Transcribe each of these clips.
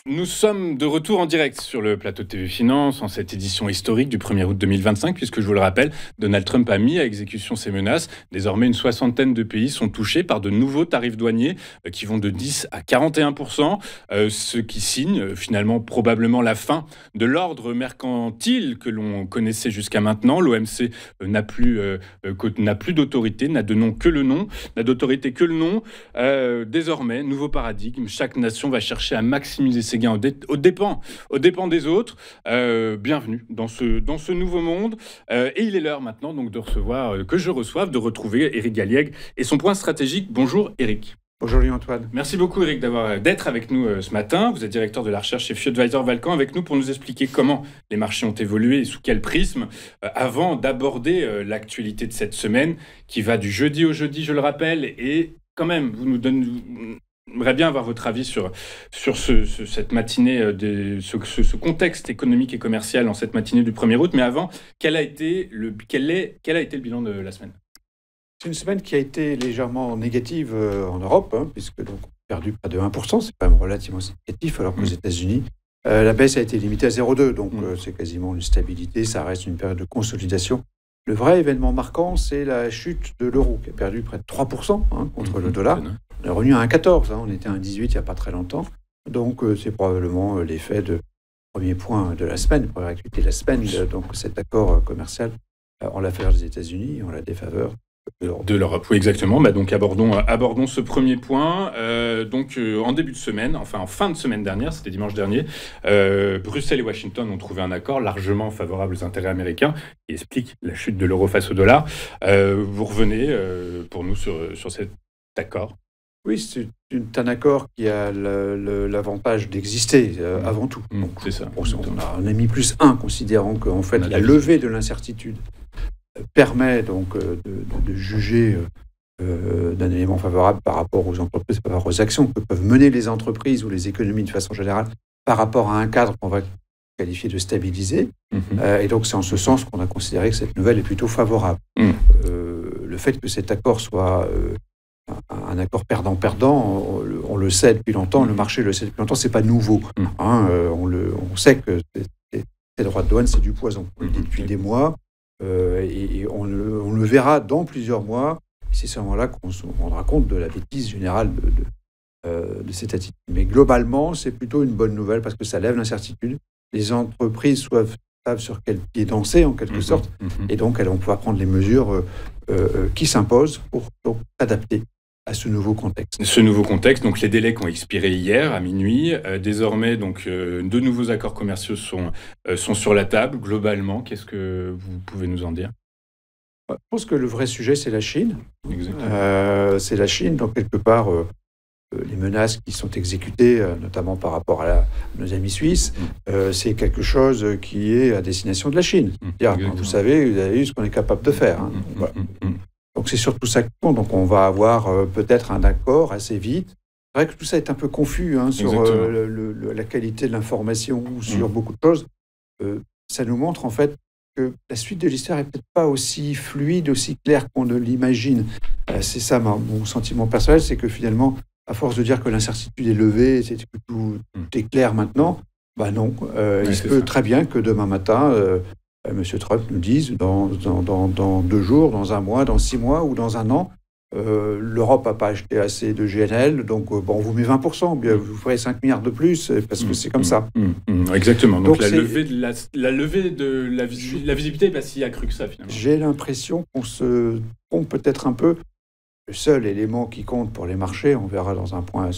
Nous sommes de retour en direct sur le plateau de TV Finance en cette édition historique du 1er août 2025, puisque je vous le rappelle, Donald Trump a mis à exécution ses menaces. Désormais, une soixantaine de pays sont touchés par de nouveaux tarifs douaniers qui vont de 10 à 41%, ce qui signe finalement probablement la fin de l'ordre mercantile que l'on connaissait jusqu'à maintenant. L'OMC n'a plus d'autorité, n'a de nom que le nom, n'a d'autorité que le nom. Désormais, nouveau paradigme, chaque nation va chercher à maximiser ses gains aux dépens des autres. Bienvenue dans ce nouveau monde. Et il est l'heure maintenant donc que je reçoive, de retrouver Éric Galliègue et son point stratégique. Bonjour Éric. Bonjour Louis-Antoine. Merci beaucoup Éric d'être avec nous ce matin. Vous êtes directeur de la recherche chez FuAdvisor Valcan, avec nous pour nous expliquer comment les marchés ont évolué et sous quel prisme, avant d'aborder l'actualité de cette semaine qui va du jeudi au jeudi, je le rappelle. Et quand même, j'aimerais bien avoir votre avis sur cette matinée, ce contexte économique et commercial en cette matinée du 1er août. Mais avant, quel a été le bilan de la semaine ? C'est une semaine qui a été légèrement négative en Europe, puisque donc, on a perdu près de 1%, c'est quand même relativement significatif, alors qu'aux États-Unis, la baisse a été limitée à 0,2, donc c'est quasiment une stabilité, ça reste une période de consolidation. Le vrai événement marquant, c'est la chute de l'euro, qui a perdu près de 3% contre le dollar. On est revenu à 1,14, on était à 1,18 il n'y a pas très longtemps. Donc c'est probablement l'effet de premier point de la semaine, première activité de la semaine, donc cet accord commercial en la faveur des États-Unis, en la défaveur de l'Europe. Oui, exactement. Donc abordons ce premier point. En début de semaine, enfin en fin de semaine dernière, c'était dimanche dernier, Bruxelles et Washington ont trouvé un accord largement favorable aux intérêts américains qui explique la chute de l'euro face au dollar. Vous revenez pour nous sur cet accord. Oui, c'est un accord qui a l'avantage d'exister avant tout. Donc, c'est ça. On a mis +1, considérant qu'en fait la levée de l'incertitude permet donc de juger d'un élément favorable par rapport aux entreprises, par rapport aux actions que peuvent mener les entreprises ou les économies de façon générale par rapport à un cadre qu'on va qualifié de stabilisé. Et donc c'est en ce sens qu'on a considéré que cette nouvelle est plutôt favorable. Le fait que cet accord soit un accord perdant-perdant, on le sait depuis longtemps, le marché le sait depuis longtemps, c'est pas nouveau. On sait que ces droits de douane, c'est du poison. On le dit depuis des mois, et on le verra dans plusieurs mois. C'est à ce moment-là qu'on se rendra compte de la bêtise générale de cette attitude. Mais globalement, c'est plutôt une bonne nouvelle parce que ça lève l'incertitude. Les entreprises savent sur quel pied danser, en quelque sorte, et donc elles vont pouvoir prendre les mesures qui s'imposent pour s'adapter à ce nouveau contexte. Ce nouveau contexte, donc les délais qui ont expiré hier à minuit, désormais donc de nouveaux accords commerciaux sont sur la table. Globalement, qu'est-ce que vous pouvez nous en dire ? Je pense que le vrai sujet, c'est la Chine. Exactement. C'est la Chine, donc quelque part, les menaces qui sont exécutées, notamment par rapport à nos amis suisses, c'est quelque chose qui est à destination de la Chine. Vous avez vu ce qu'on est capable de faire. Voilà. Donc c'est surtout ça qui compte. Donc on va avoir peut-être un accord assez vite. C'est vrai que tout ça est un peu confus sur la qualité de l'information ou sur beaucoup de choses. Ça nous montre en fait que la suite de l'histoire est peut-être pas aussi fluide, aussi claire qu'on ne l'imagine. C'est ça mon sentiment personnel, c'est que finalement, à force de dire que l'incertitude est levée, c'est que tout est clair maintenant, non. Il se peut très bien que demain matin, M. Trump nous dise dans 2 jours, dans 1 mois, dans 6 mois ou dans 1 an, l'Europe n'a pas acheté assez de GNL, donc on vous met 20%, bien, vous ferez 5 milliards de plus, parce que c'est comme ça. Exactement, donc la levée de la visibilité n'est pas si accrue que ça, finalement. J'ai l'impression qu'on se trompe peut-être un peu. Le seul élément qui compte pour les marchés, on verra dans un point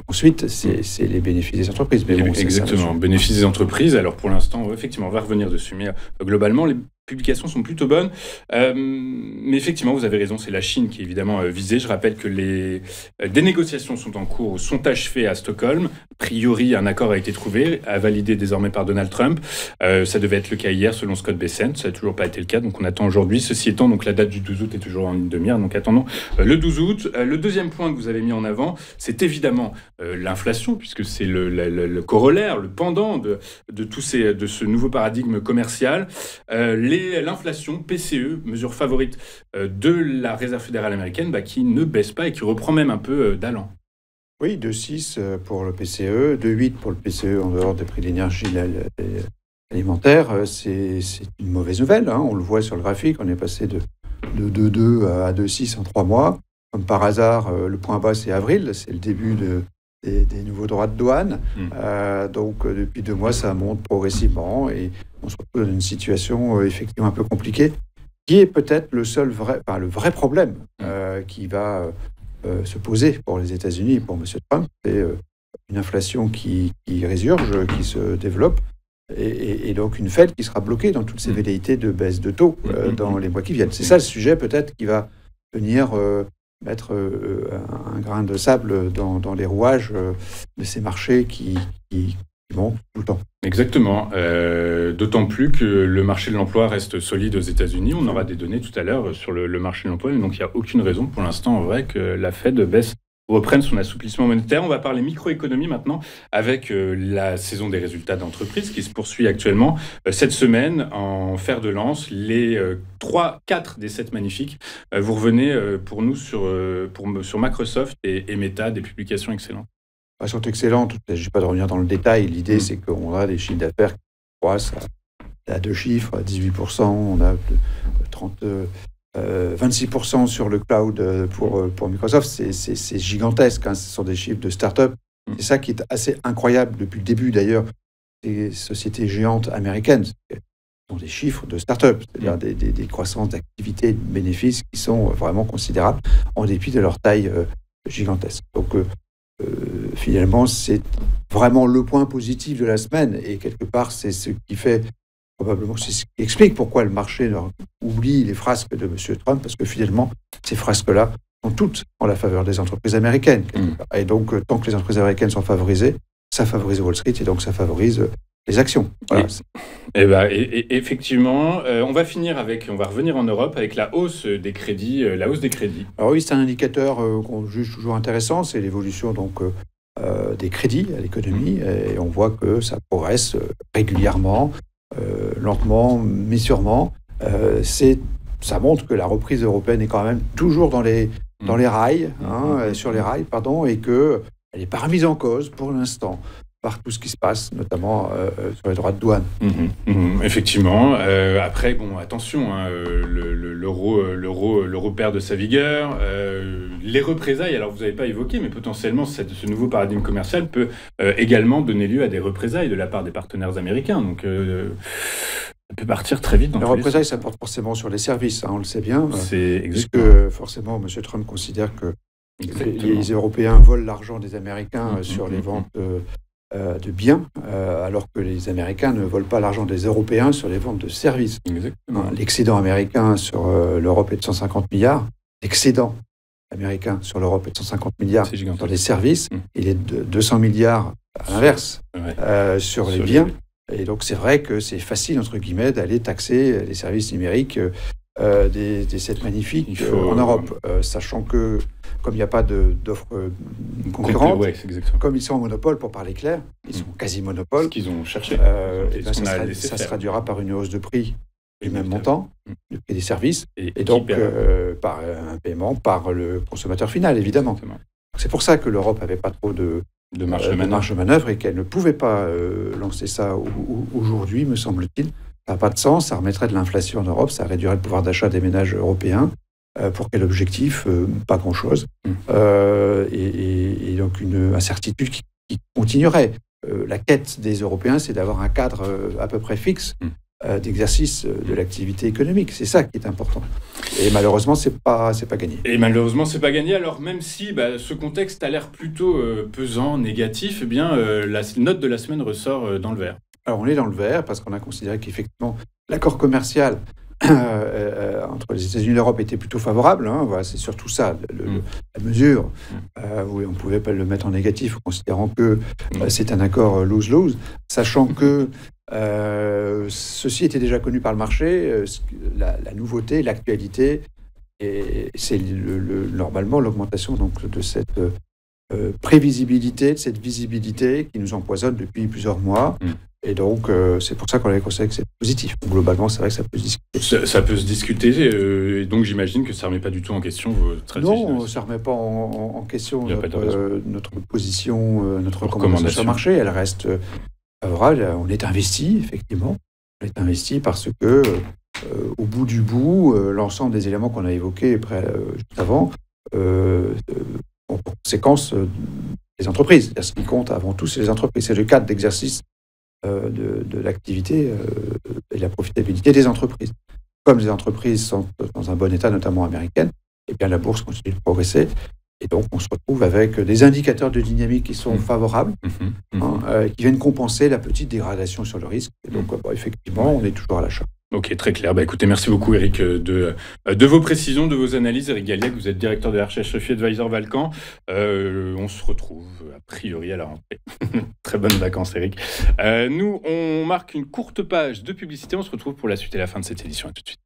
ensuite, c'est les bénéfices des entreprises. Mais exactement, bénéfices des entreprises. Alors pour l'instant, effectivement, on va revenir dessus, mais globalement, les publications sont plutôt bonnes. Mais effectivement, vous avez raison, c'est la Chine qui est évidemment visée. Je rappelle que des négociations sont en cours, sont achevées à Stockholm. A priori, un accord a été trouvé, validé désormais par Donald Trump. Ça devait être le cas hier, selon Scott Bessent. Ça n'a toujours pas été le cas, donc on attend aujourd'hui. Ceci étant, donc la date du 12 août est toujours en ligne de mire, donc attendons le 12 août. Le deuxième point que vous avez mis en avant, c'est évidemment l'inflation, puisque c'est le corollaire, le pendant de ce nouveau paradigme commercial. L'inflation, PCE, mesure favorite de la Réserve fédérale américaine, qui ne baisse pas et qui reprend même un peu d'allant. Oui, 2,6 pour le PCE, 2,8 pour le PCE en dehors des prix de l'énergie alimentaire. C'est une mauvaise nouvelle. On le voit sur le graphique, on est passé de 2,2 à 2,6 en 3 mois. Comme par hasard, le point bas, c'est avril, c'est le début des nouveaux droits de douane. Donc, depuis 2 mois, ça monte progressivement et on se retrouve dans une situation effectivement un peu compliquée, qui est peut-être le vrai problème qui va se poser pour les États-Unis et pour M. Trump. C'est une inflation qui résurge, qui se développe, et donc une Fed qui sera bloquée dans toutes ses velléités de baisse de taux dans les mois qui viennent. C'est ça le sujet peut-être qui va venir mettre un grain de sable dans les rouages de ces marchés qui montent tout le temps. Exactement. D'autant plus que le marché de l'emploi reste solide aux États-Unis. On aura des données tout à l'heure sur le marché de l'emploi. Donc, il n'y a aucune raison pour l'instant, en vrai, que la Fed reprenne son assouplissement monétaire. On va parler microéconomie maintenant avec la saison des résultats d'entreprise qui se poursuit actuellement. Cette semaine, en fer de lance, les 4 des 7 magnifiques. Vous revenez pour nous sur Microsoft et Meta, des publications excellentes. Elles sont excellentes. Je ne vais pas revenir dans le détail. L'idée, c'est qu'on a des chiffres d'affaires qui croissent à 2 chiffres, à 18%. On a 26% sur le cloud pour Microsoft. C'est gigantesque. Ce sont des chiffres de start-up. C'est ça qui est assez incroyable depuis le début, d'ailleurs, des sociétés géantes américaines. Ce sont des chiffres de start-up, c'est-à-dire des croissances d'activités et de bénéfices qui sont vraiment considérables en dépit de leur taille gigantesque. Donc, finalement, c'est vraiment le point positif de la semaine et quelque part, c'est ce qui fait probablement, c'est ce qui explique pourquoi le marché oublie les frasques de M. Trump, parce que finalement, ces frasques-là sont toutes en la faveur des entreprises américaines. Et donc, tant que les entreprises américaines sont favorisées, ça favorise Wall Street et donc ça favorise les actions. Voilà. Effectivement, on va revenir en Europe avec la hausse des crédits. Alors oui, c'est un indicateur qu'on juge toujours intéressant, c'est l'évolution des crédits à l'économie, et on voit que ça progresse régulièrement, lentement, mais sûrement. Ça montre que la reprise européenne est quand même toujours dans les rails, sur les rails, et qu'elle n'est pas remise en cause pour l'instant par tout ce qui se passe, notamment sur les droits de douane. Effectivement. Après, attention, l'euro perd de sa vigueur. Les représailles, alors vous n'avez pas évoqué, mais potentiellement, ce nouveau paradigme commercial peut également donner lieu à des représailles de la part des partenaires américains. Donc, ça peut partir très vite. Les représailles, ça porte forcément sur les services, on le sait bien. Puisque forcément, M. Trump considère que les Européens volent l'argent des Américains sur les ventes de biens, alors que les Américains ne volent pas l'argent des Européens sur les ventes de services. L'excédent américain sur l'Europe est de 150 milliards. L'excédent américain sur l'Europe est de 150 milliards dans les services. Il est de 200 milliards à l'inverse sur les biens. Et donc, c'est vrai que c'est facile, entre guillemets, d'aller taxer les services numériques des 7 magnifiques en Europe, sachant que comme il n'y a pas d'offre concurrente, comme ils sont en monopole, pour parler clair, ils sont quasi monopole. Ce qu'ils ont cherché. Ça se traduira par une hausse de prix du même montant, le prix des services, et donc par un paiement par le consommateur final, évidemment. C'est pour ça que l'Europe n'avait pas trop de marge de manœuvre et qu'elle ne pouvait pas lancer ça aujourd'hui, me semble-t-il. Ça n'a pas de sens, ça remettrait de l'inflation en Europe, ça réduirait le pouvoir d'achat des ménages européens. Pour quel objectif? Pas grand-chose. Et donc une incertitude qui continuerait. La quête des Européens, c'est d'avoir un cadre à peu près fixe d'exercice de l'activité économique. C'est ça qui est important. Et malheureusement, c'est pas gagné. Alors même si ce contexte a l'air plutôt pesant, négatif, la note de la semaine ressort dans le vert. Alors on est dans le vert parce qu'on a considéré qu'effectivement l'accord commercial entre les États-Unis et l'Europe était plutôt favorable. Voilà, c'est surtout ça, la mesure. Oui, on ne pouvait pas le mettre en négatif, considérant que c'est un accord lose-lose, sachant que ceci était déjà connu par le marché. La nouveauté, l'actualité, c'est normalement l'augmentation de cette prévisibilité, de cette visibilité qui nous empoisonne depuis plusieurs mois. Et donc, c'est pour ça qu'on avait considéré que c'est positif. Donc, globalement, c'est vrai que ça peut se discuter. Ça peut se discuter, et donc j'imagine que ça ne remet pas du tout en question votre stratégie. Non, ça ne remet pas en question notre position, notre recommandation sur le marché. Elle reste favorable. On est investi, effectivement. On est investi parce que, au bout du bout, l'ensemble des éléments qu'on a évoqués juste avant ont pour conséquence les entreprises. Ce qui compte avant tout, c'est les entreprises. C'est le cadre d'exercice de l'activité et de la profitabilité des entreprises. Comme les entreprises sont dans un bon état, notamment américaines, eh bien la bourse continue de progresser. Et donc, on se retrouve avec des indicateurs de dynamique qui sont favorables, qui viennent compenser la petite dégradation sur le risque. Et donc, effectivement, on est toujours à l'achat. Ok, très clair. Écoutez, merci beaucoup Eric de vos précisions, de vos analyses. Eric Galiac, vous êtes directeur de la recherche Sophie Advisor Valcan. On se retrouve a priori à la rentrée. Très bonnes vacances Eric. Nous, on marque une courte page de publicité. On se retrouve pour la suite et la fin de cette édition. À tout de suite.